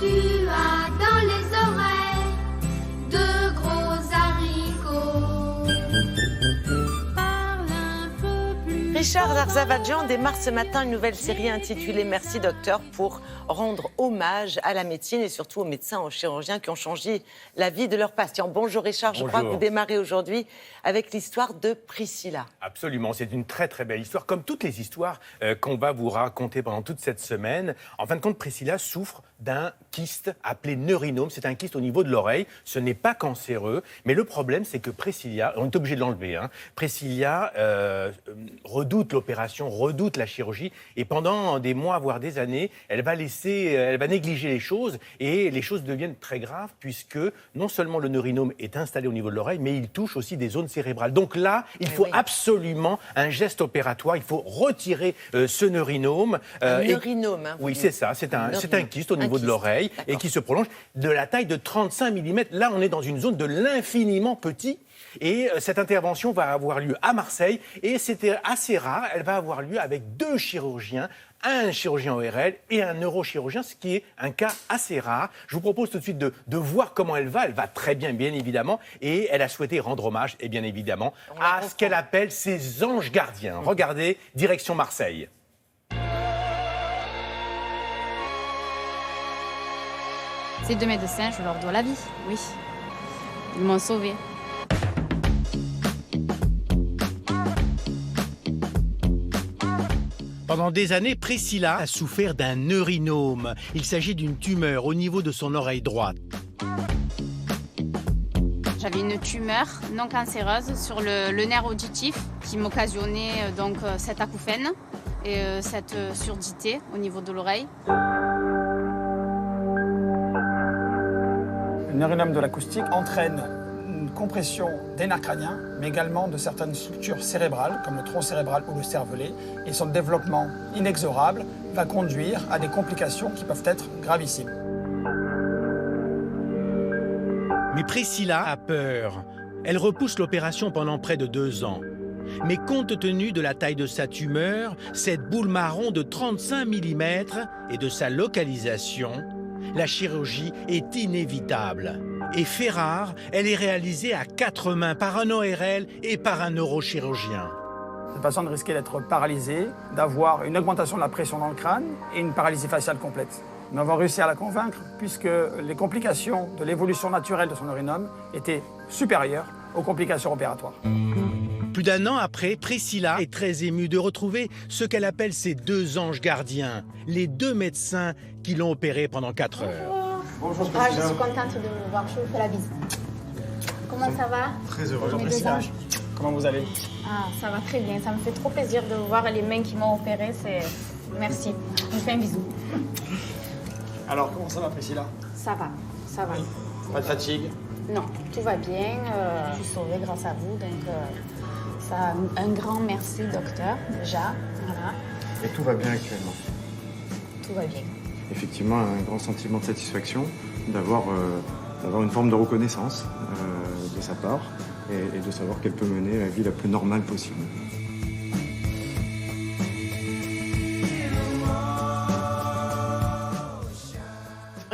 Tu as dans les oreilles de gros haricots. Parle un peu plus Richard fort. Zarzavadjian démarre ce matin une nouvelle série intitulée Merci Docteur pour rendre hommage à la médecine et surtout aux médecins, aux chirurgiens qui ont changé la vie de leurs patients. Bonjour Richard, je crois que vous démarrez aujourd'hui avec l'histoire de Priscilla. Absolument, c'est une très très belle histoire, comme toutes les histoires qu'on va vous raconter pendant toute cette semaine. En fin de compte, Priscilla souffre d'un kyste appelé neurinome. C'est un kyste au niveau de l'oreille. Ce n'est pas cancéreux, mais le problème, c'est que Priscilla, on est obligé de l'enlever, hein. Priscilla redoute l'opération, redoute la chirurgie, et pendant des mois, voire des années, elle va négliger les choses, et les choses deviennent très graves, puisque non seulement le neurinome est installé au niveau de l'oreille, mais il touche aussi des zones cérébrales. Donc là, il faut absolument un geste opératoire, il faut retirer ce neurinome. Un neurinome, hein, oui, c'est ça, c'est un kyste au niveau de l'oreille, et qui se prolonge de la taille de 35 mm. Là, on est dans une zone de l'infiniment petit. Et cette intervention va avoir lieu à Marseille, et c'était assez rare, elle va avoir lieu avec 2 chirurgiens, un chirurgien ORL et un neurochirurgien, ce qui est un cas assez rare. Je vous propose tout de suite de voir comment elle va très bien, bien évidemment, et elle a souhaité rendre hommage, et bien évidemment, à ce qu'elle appelle ses anges gardiens. Regardez, direction Marseille. Ces 2 médecins, je leur dois la vie, oui. Ils m'ont sauvée. Pendant des années, Priscilla a souffert d'un neurinome. Il s'agit d'une tumeur au niveau de son oreille droite. J'avais une tumeur non cancéreuse sur le nerf auditif qui m'occasionnait donc cette acouphène et cette surdité au niveau de l'oreille. Le neurinome de l'acoustique entraîne une compression des nerfs crâniens, mais également de certaines structures cérébrales, comme le tronc cérébral ou le cervelet, et son développement inexorable va conduire à des complications qui peuvent être gravissimes. Mais Priscilla a peur. Elle repousse l'opération pendant près de 2 ans. Mais compte tenu de la taille de sa tumeur, cette boule marron de 35 mm et de sa localisation, la chirurgie est inévitable. Et fait rare, elle est réalisée à 4 mains par un ORL et par un neurochirurgien. Cette patiente risquait d'être paralysée, d'avoir une augmentation de la pression dans le crâne et une paralysie faciale complète. Nous avons réussi à la convaincre puisque les complications de l'évolution naturelle de son neurinome étaient supérieures aux complications opératoires. Plus d'1 an après, Priscilla est très émue de retrouver ce qu'elle appelle ses 2 anges gardiens, les 2 médecins qui l'ont opérée pendant 4 heures. Bonjour, Je suis contente de vous voir, je vous fais la bise. Comment ça va? Très heureux. Mes 2 anges. Comment vous allez? Ah, ça va très bien, ça me fait trop plaisir de voir les mains qui m'ont opéré, Merci, je vous fais un bisou. Alors, comment ça va, Priscilla? Ça va, ça va. Pas de fatigue? Non, tout va bien, je suis sauvée grâce à vous, donc ça, un grand merci, docteur, déjà. Voilà. Et tout va bien actuellement. Tout va bien. Effectivement, un grand sentiment de satisfaction d'avoir une forme de reconnaissance de sa part et de savoir qu'elle peut mener la vie la plus normale possible.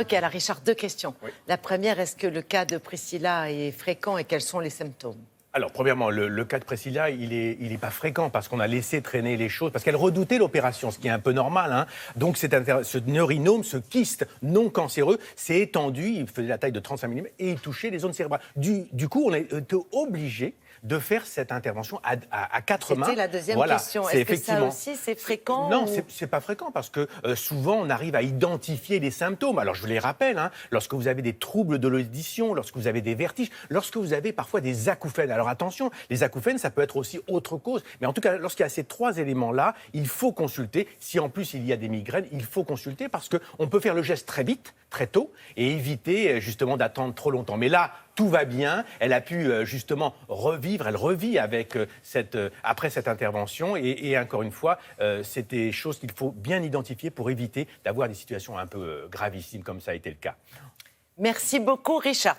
Ok, alors Richard, 2 questions. Oui. La première, est-ce que le cas de Priscilla est fréquent et quels sont les symptômes? Alors, premièrement, le cas de Priscilla, il est pas fréquent parce qu'on a laissé traîner les choses, parce qu'elle redoutait l'opération, ce qui est un peu normal, hein. Donc, ce neurinome, ce kyste non cancéreux, s'est étendu, il faisait la taille de 35 mm et il touchait les zones cérébrales. Du coup, on a été obligé de faire cette intervention à 4 mains. C'était la deuxième question. C'est Est-ce que ça aussi, c'est fréquent? Non, c'est pas fréquent parce que souvent, on arrive à identifier les symptômes. Alors, je vous les rappelle, hein, lorsque vous avez des troubles de l'audition, lorsque vous avez des vertiges, lorsque vous avez parfois des acouphènes. Alors, attention, les acouphènes, ça peut être aussi autre cause. Mais en tout cas, lorsqu'il y a ces 3 éléments-là, il faut consulter. Si en plus, il y a des migraines, il faut consulter parce qu'on peut faire le geste très vite, très tôt, et éviter justement d'attendre trop longtemps. Mais là, tout va bien. Elle a pu justement revivre. Elle revit avec après cette intervention. Et encore une fois, c'est des choses qu'il faut bien identifier pour éviter d'avoir des situations un peu gravissimes comme ça a été le cas. Merci beaucoup, Richard.